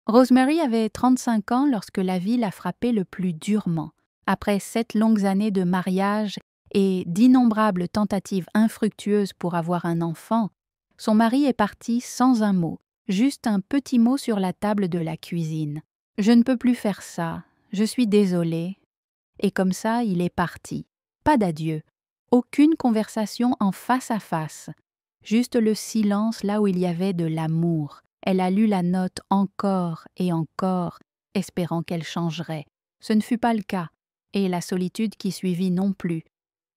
Rosemary avait 35 ans lorsque la vie l'a frappée le plus durement. Après 7 longues années de mariage et d'innombrables tentatives infructueuses pour avoir un enfant, son mari est parti sans un mot, juste un petit mot sur la table de la cuisine. « Je ne peux plus faire ça, je suis désolée. » Et comme ça, il est parti. Pas d'adieu, aucune conversation en face à face, juste le silence là où il y avait de l'amour. Elle a lu la note encore et encore, espérant qu'elle changerait. Ce ne fut pas le cas, et la solitude qui suivit non plus.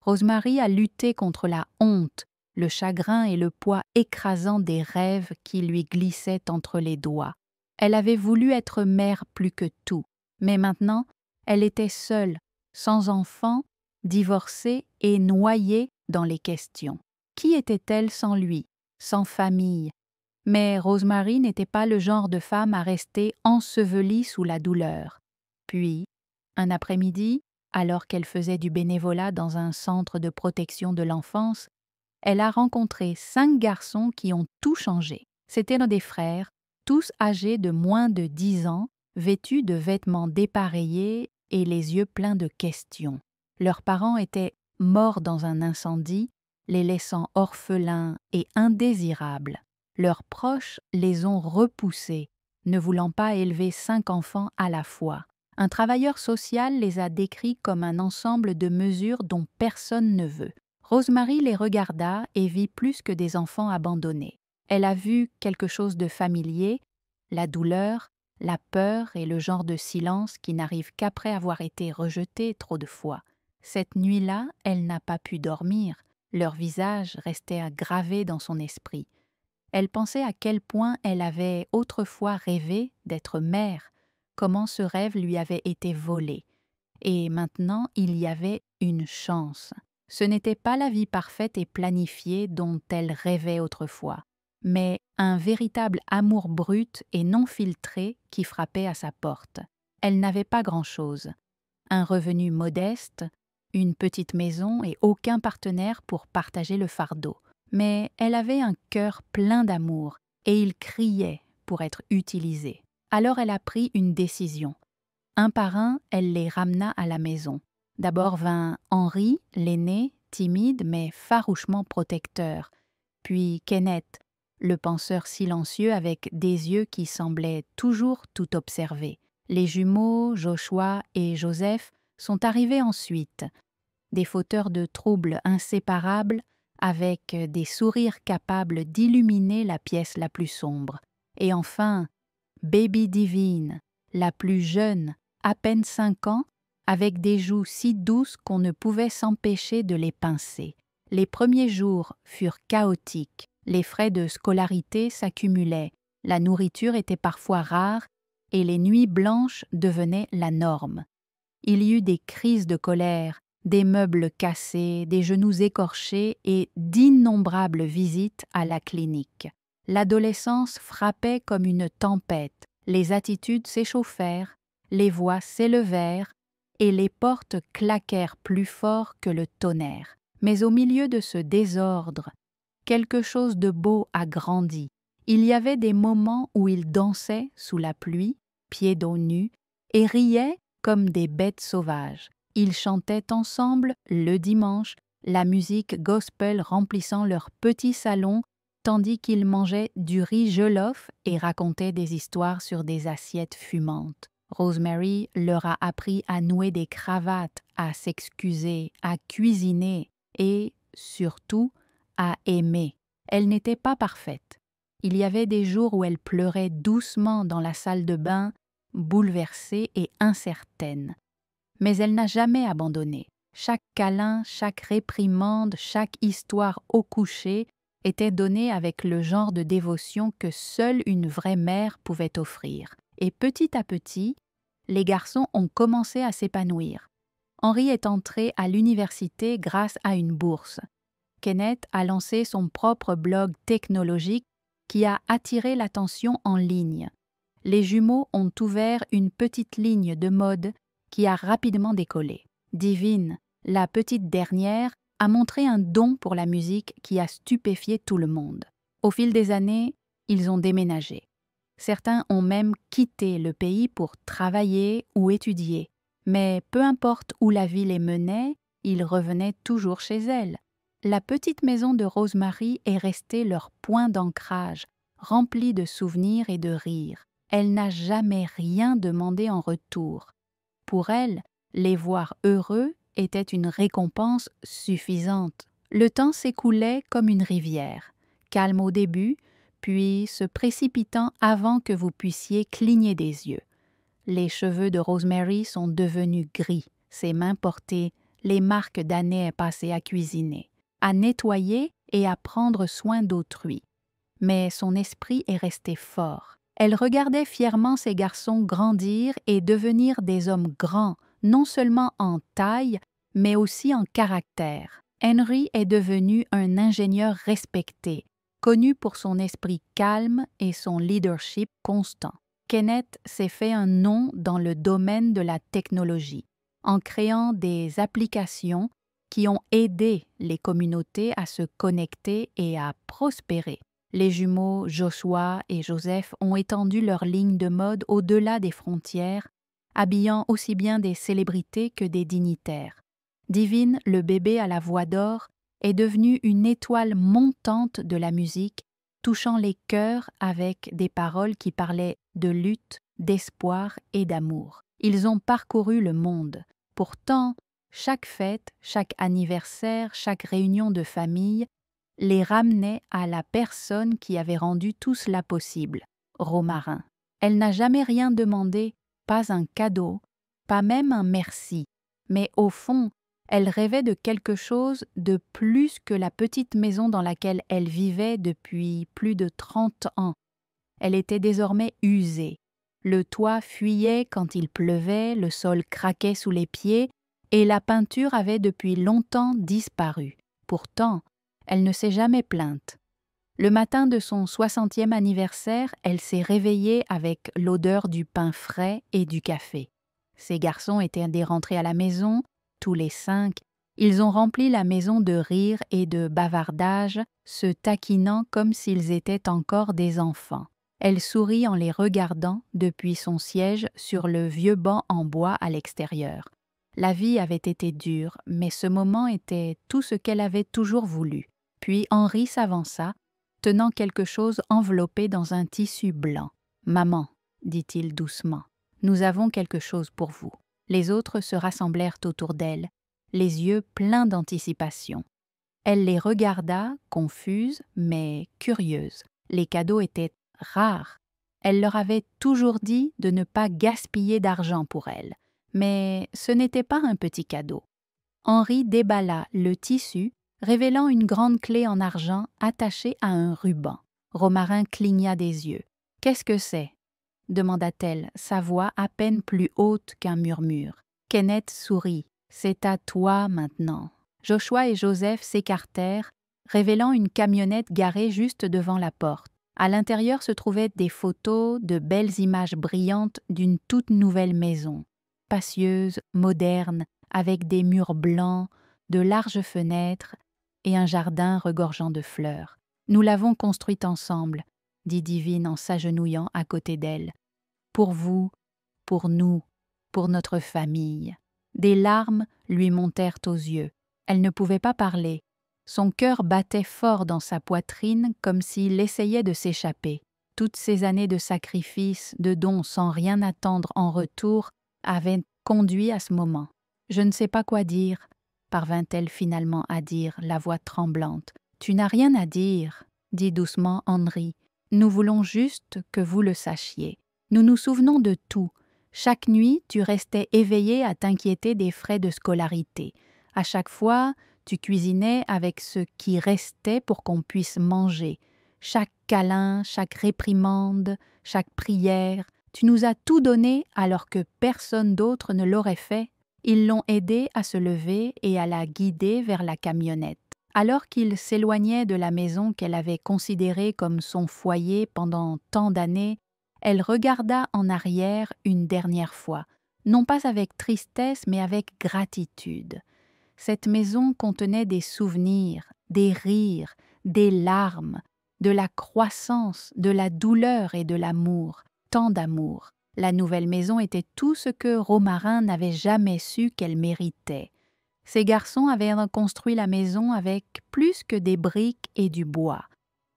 Rosemary a lutté contre la honte, le chagrin et le poids écrasant des rêves qui lui glissaient entre les doigts. Elle avait voulu être mère plus que tout, mais maintenant, elle était seule, sans enfant, divorcée et noyée dans les questions. Qui était-elle sans lui, sans famille? Mais Rosemary n'était pas le genre de femme à rester ensevelie sous la douleur. Puis, un après-midi, alors qu'elle faisait du bénévolat dans un centre de protection de l'enfance, elle a rencontré 5 garçons qui ont tout changé. C'étaient des frères, tous âgés de moins de 10 ans, vêtus de vêtements dépareillés et les yeux pleins de questions. Leurs parents étaient morts dans un incendie, les laissant orphelins et indésirables. Leurs proches les ont repoussés, ne voulant pas élever 5 enfants à la fois. Un travailleur social les a décrits comme un ensemble de mesures dont personne ne veut. Rosemary les regarda et vit plus que des enfants abandonnés. Elle a vu quelque chose de familier, la douleur, la peur et le genre de silence qui n'arrive qu'après avoir été rejeté trop de fois. Cette nuit-là, elle n'a pas pu dormir. Leur visage restait gravé dans son esprit. Elle pensait à quel point elle avait autrefois rêvé d'être mère, comment ce rêve lui avait été volé. Et maintenant, il y avait une chance. Ce n'était pas la vie parfaite et planifiée dont elle rêvait autrefois, mais un véritable amour brut et non filtré qui frappait à sa porte. Elle n'avait pas grand-chose. Un revenu modeste, une petite maison et aucun partenaire pour partager le fardeau. Mais elle avait un cœur plein d'amour et il criait pour être utilisé. Alors elle a pris une décision. Un par un, elle les ramena à la maison. D'abord vint Henry, l'aîné, timide mais farouchement protecteur. Puis Kenneth, le penseur silencieux avec des yeux qui semblaient toujours tout observer. Les jumeaux, Joshua et Joseph, sont arrivés ensuite. Des fauteurs de troubles inséparables, avec des sourires capables d'illuminer la pièce la plus sombre. Et enfin, Baby Divine, la plus jeune, à peine 5 ans, avec des joues si douces qu'on ne pouvait s'empêcher de les pincer. Les premiers jours furent chaotiques, les frais de scolarité s'accumulaient, la nourriture était parfois rare et les nuits blanches devenaient la norme. Il y eut des crises de colère, des meubles cassés, des genoux écorchés et d'innombrables visites à la clinique. L'adolescence frappait comme une tempête, les attitudes s'échauffèrent, les voix s'élevèrent et les portes claquèrent plus fort que le tonnerre. Mais au milieu de ce désordre, quelque chose de beau a grandi. Il y avait des moments où ils dansaient sous la pluie, pieds nus, et riaient comme des bêtes sauvages. Ils chantaient ensemble le dimanche, la musique gospel remplissant leur petit salon, tandis qu'ils mangeaient du riz jollof et racontaient des histoires sur des assiettes fumantes. Rosemary leur a appris à nouer des cravates, à s'excuser, à cuisiner et, surtout, à aimer. Elle n'était pas parfaite. Il y avait des jours où elle pleurait doucement dans la salle de bain, bouleversée et incertaine. Mais elle n'a jamais abandonné. Chaque câlin, chaque réprimande, chaque histoire au coucher était donnée avec le genre de dévotion que seule une vraie mère pouvait offrir. Et petit à petit, les garçons ont commencé à s'épanouir. Henry est entré à l'université grâce à une bourse. Kenneth a lancé son propre blog technologique qui a attiré l'attention en ligne. Les jumeaux ont ouvert une petite ligne de mode qui a rapidement décollé. Divine, la petite dernière, a montré un don pour la musique qui a stupéfié tout le monde. Au fil des années, ils ont déménagé. Certains ont même quitté le pays pour travailler ou étudier. Mais peu importe où la vie les menait, ils revenaient toujours chez elle. La petite maison de Rosemary est restée leur point d'ancrage, remplie de souvenirs et de rires. Elle n'a jamais rien demandé en retour. Pour elle, les voir heureux était une récompense suffisante. Le temps s'écoulait comme une rivière, calme au début, puis se précipitant avant que vous puissiez cligner des yeux. Les cheveux de Rosemary sont devenus gris, ses mains portaient les marques d'années passées à cuisiner, à nettoyer et à prendre soin d'autrui. Mais son esprit est resté fort. Elle regardait fièrement ses garçons grandir et devenir des hommes grands, non seulement en taille, mais aussi en caractère. Henry est devenu un ingénieur respecté, connu pour son esprit calme et son leadership constant. Kenneth s'est fait un nom dans le domaine de la technologie, en créant des applications qui ont aidé les communautés à se connecter et à prospérer. Les jumeaux Joshua et Joseph ont étendu leur ligne de mode au-delà des frontières, habillant aussi bien des célébrités que des dignitaires. Divine, le bébé à la voix d'or, est devenue une étoile montante de la musique, touchant les cœurs avec des paroles qui parlaient de lutte, d'espoir et d'amour. Ils ont parcouru le monde. Pourtant, chaque fête, chaque anniversaire, chaque réunion de famille les ramenait à la personne qui avait rendu tout cela possible, Romarin. Elle n'a jamais rien demandé, pas un cadeau, pas même un merci, mais au fond, elle rêvait de quelque chose de plus que la petite maison dans laquelle elle vivait depuis plus de 30 ans. Elle était désormais usée. Le toit fuyait quand il pleuvait, le sol craquait sous les pieds, et la peinture avait depuis longtemps disparu. Pourtant, elle ne s'est jamais plainte. Le matin de son 60e anniversaire, elle s'est réveillée avec l'odeur du pain frais et du café. Ses garçons étaient rentrés à la maison, tous les 5. Ils ont rempli la maison de rires et de bavardages, se taquinant comme s'ils étaient encore des enfants. Elle sourit en les regardant depuis son siège sur le vieux banc en bois à l'extérieur. La vie avait été dure, mais ce moment était tout ce qu'elle avait toujours voulu. Puis Henri s'avança, tenant quelque chose enveloppé dans un tissu blanc. « Maman, dit-il doucement, nous avons quelque chose pour vous. » Les autres se rassemblèrent autour d'elle, les yeux pleins d'anticipation. Elle les regarda, confuse, mais curieuse. Les cadeaux étaient rares. Elle leur avait toujours dit de ne pas gaspiller d'argent pour elle. Mais ce n'était pas un petit cadeau. Henri déballa le tissu, révélant une grande clé en argent attachée à un ruban. Romarin cligna des yeux. « Qu'est-ce que c'est ?» demanda-t-elle, sa voix à peine plus haute qu'un murmure. Kenneth sourit. « C'est à toi maintenant. » Joshua et Joseph s'écartèrent, révélant une camionnette garée juste devant la porte. À l'intérieur se trouvaient des photos, de belles images brillantes d'une toute nouvelle maison. Spacieuse, moderne, avec des murs blancs, de larges fenêtres et un jardin regorgeant de fleurs. « Nous l'avons construite ensemble, » dit Divine en s'agenouillant à côté d'elle. « Pour vous, pour nous, pour notre famille. » Des larmes lui montèrent aux yeux. Elle ne pouvait pas parler. Son cœur battait fort dans sa poitrine comme s'il essayait de s'échapper. Toutes ces années de sacrifice, de dons sans rien attendre en retour, avaient conduit à ce moment. « Je ne sais pas quoi dire, » parvint-elle finalement à dire, la voix tremblante. « Tu n'as rien à dire, » dit doucement Henri. « Nous voulons juste que vous le sachiez. Nous nous souvenons de tout. Chaque nuit, tu restais éveillée à t'inquiéter des frais de scolarité. À chaque fois, tu cuisinais avec ce qui restait pour qu'on puisse manger. Chaque câlin, chaque réprimande, chaque prière, tu nous as tout donné alors que personne d'autre ne l'aurait fait. » Ils l'ont aidée à se lever et à la guider vers la camionnette. Alors qu'il s'éloignait de la maison qu'elle avait considérée comme son foyer pendant tant d'années, elle regarda en arrière une dernière fois, non pas avec tristesse mais avec gratitude. Cette maison contenait des souvenirs, des rires, des larmes, de la croissance, de la douleur et de l'amour, tant d'amour. La nouvelle maison était tout ce que Romarin n'avait jamais su qu'elle méritait. Ces garçons avaient reconstruit la maison avec plus que des briques et du bois.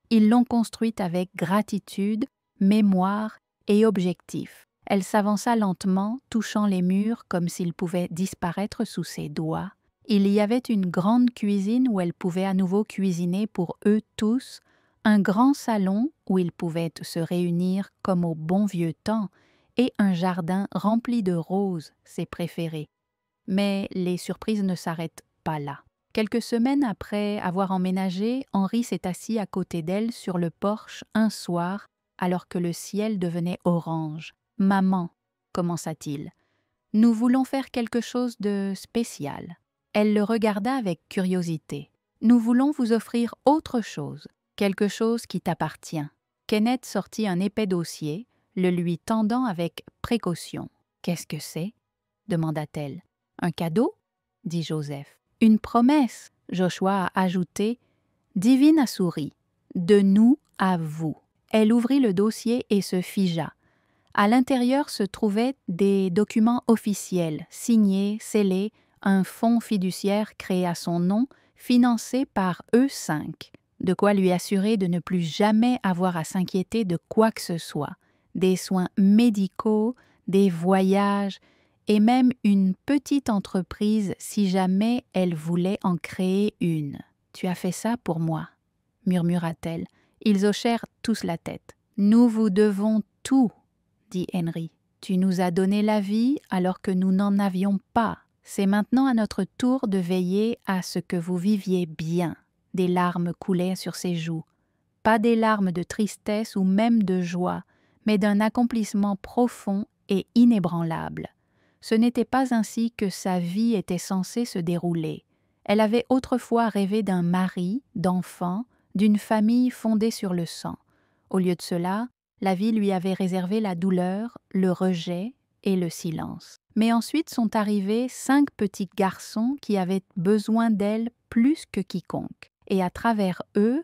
Ils l'ont construite avec gratitude, mémoire et objectif. Elle s'avança lentement, touchant les murs comme s'ils pouvaient disparaître sous ses doigts. Il y avait une grande cuisine où elle pouvait à nouveau cuisiner pour eux tous, un grand salon où ils pouvaient se réunir comme au bon vieux temps, et un jardin rempli de roses, ses préférées. Mais les surprises ne s'arrêtent pas là. Quelques semaines après avoir emménagé, Henri s'est assis à côté d'elle sur le porche un soir, alors que le ciel devenait orange. « Maman, commença-t-il, nous voulons faire quelque chose de spécial. » Elle le regarda avec curiosité. « Nous voulons vous offrir autre chose, quelque chose qui t'appartient. » Kenneth sortit un épais dossier, le lui tendant avec précaution. « Qu'est-ce que c'est » demanda-t-elle. « Un cadeau » dit Joseph. « Une promesse » Joshua a ajouté. Divine sourit. « De nous à vous. » Elle ouvrit le dossier et se figea. À l'intérieur se trouvaient des documents officiels, signés, scellés, un fonds fiduciaire créé à son nom, financé par eux 5, de quoi lui assurer de ne plus jamais avoir à s'inquiéter de quoi que ce soit, des soins médicaux, des voyages, et même une petite entreprise si jamais elle voulait en créer une. « Tu as fait ça pour moi » murmura-t-elle. Ils hochèrent tous la tête. « Nous vous devons tout » dit Henry. « Tu nous as donné la vie alors que nous n'en avions pas. C'est maintenant à notre tour de veiller à ce que vous viviez bien. » Des larmes coulaient sur ses joues. Pas des larmes de tristesse ou même de joie, mais d'un accomplissement profond et inébranlable. Ce n'était pas ainsi que sa vie était censée se dérouler. Elle avait autrefois rêvé d'un mari, d'enfants, d'une famille fondée sur le sang. Au lieu de cela, la vie lui avait réservé la douleur, le rejet et le silence. Mais ensuite sont arrivés 5 petits garçons qui avaient besoin d'elle plus que quiconque. Et à travers eux,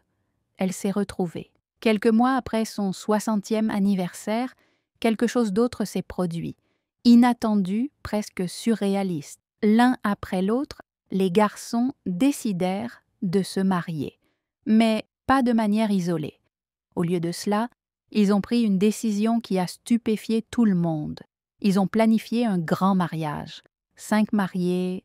elle s'est retrouvée. Quelques mois après son 60e anniversaire, quelque chose d'autre s'est produit. Inattendu, presque surréaliste. L'un après l'autre, les garçons décidèrent de se marier. Mais pas de manière isolée. Au lieu de cela, ils ont pris une décision qui a stupéfié tout le monde. Ils ont planifié un grand mariage. 5 mariés,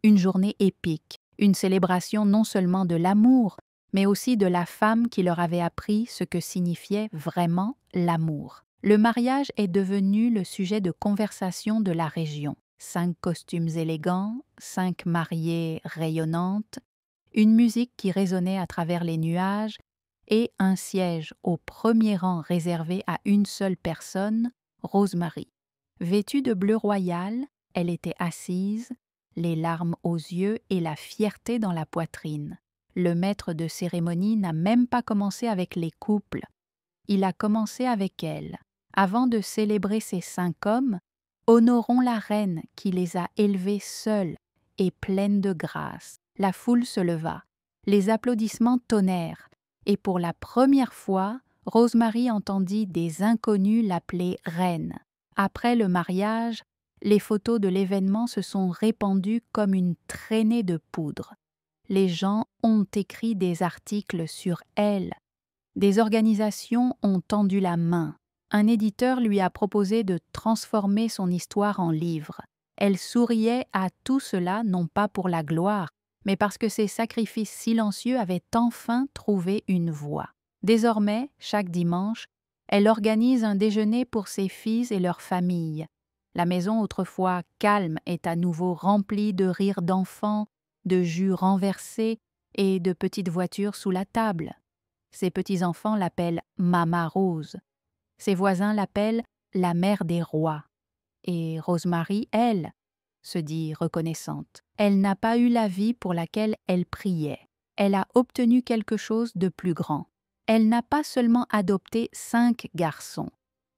une journée épique, une célébration non seulement de l'amour, mais aussi de la femme qui leur avait appris ce que signifiait vraiment l'amour. Le mariage est devenu le sujet de conversation de la région. 5 costumes élégants, 5 mariées rayonnantes, une musique qui résonnait à travers les nuages et un siège au premier rang réservé à une seule personne, Rosemary. Vêtue de bleu royal, elle était assise, les larmes aux yeux et la fierté dans la poitrine. Le maître de cérémonie n'a même pas commencé avec les couples. Il a commencé avec elle. Avant de célébrer ces 5 hommes, honorons la reine qui les a élevés seuls et pleine de grâce. La foule se leva. Les applaudissements tonnèrent. Et pour la première fois, Rosemary entendit des inconnus l'appeler reine. Après le mariage, les photos de l'événement se sont répandues comme une traînée de poudre. Les gens ont écrit des articles sur elle. Des organisations ont tendu la main. Un éditeur lui a proposé de transformer son histoire en livre. Elle souriait à tout cela non pas pour la gloire, mais parce que ses sacrifices silencieux avaient enfin trouvé une voie. Désormais, chaque dimanche, elle organise un déjeuner pour ses filles et leurs familles. La maison autrefois calme est à nouveau remplie de rires d'enfants, de jus renversés et de petites voitures sous la table. Ses petits-enfants l'appellent « Mama Rose ». Ses voisins l'appellent « la mère des rois ». Et Rosemary, elle, se dit reconnaissante. Elle n'a pas eu la vie pour laquelle elle priait. Elle a obtenu quelque chose de plus grand. Elle n'a pas seulement adopté 5 garçons.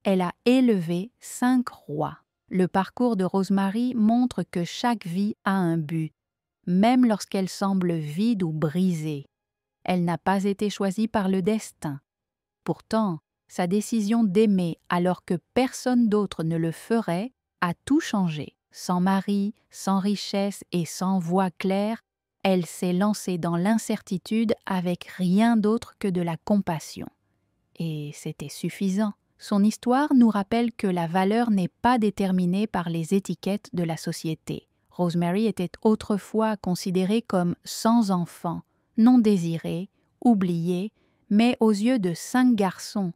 Elle a élevé 5 rois. Le parcours de Rosemary montre que chaque vie a un but, même lorsqu'elle semble vide ou brisée. Elle n'a pas été choisie par le destin. Pourtant, sa décision d'aimer alors que personne d'autre ne le ferait a tout changé. Sans mari, sans richesse et sans voie claire, elle s'est lancée dans l'incertitude avec rien d'autre que de la compassion. Et c'était suffisant. Son histoire nous rappelle que la valeur n'est pas déterminée par les étiquettes de la société. Rosemary était autrefois considérée comme sans enfant, non désirée, oubliée, mais aux yeux de 5 garçons,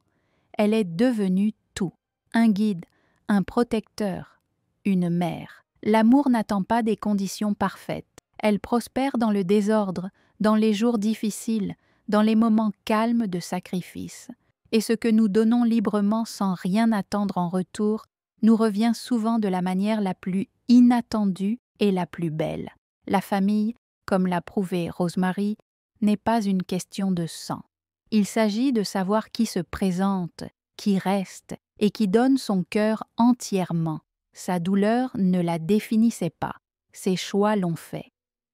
elle est devenue tout. Un guide, un protecteur, une mère. L'amour n'attend pas des conditions parfaites. Elle prospère dans le désordre, dans les jours difficiles, dans les moments calmes de sacrifice. Et ce que nous donnons librement sans rien attendre en retour nous revient souvent de la manière la plus inattendue et la plus belle. La famille, comme l'a prouvé Rosemary, n'est pas une question de sang. Il s'agit de savoir qui se présente, qui reste et qui donne son cœur entièrement. Sa douleur ne la définissait pas, ses choix l'ont fait.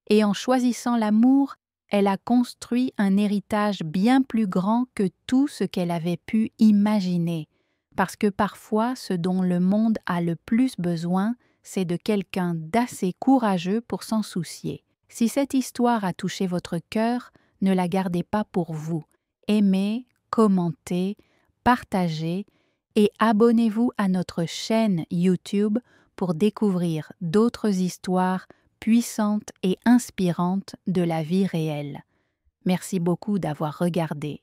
Et en choisissant l'amour, elle a construit un héritage bien plus grand que tout ce qu'elle avait pu imaginer, parce que parfois ce dont le monde a le plus besoin, c'est de quelqu'un d'assez courageux pour s'en soucier. Si cette histoire a touché votre cœur, ne la gardez pas pour vous. Aimez, commentez, partagez et abonnez-vous à notre chaîne YouTube pour découvrir d'autres histoires puissantes et inspirantes de la vie réelle. Merci beaucoup d'avoir regardé.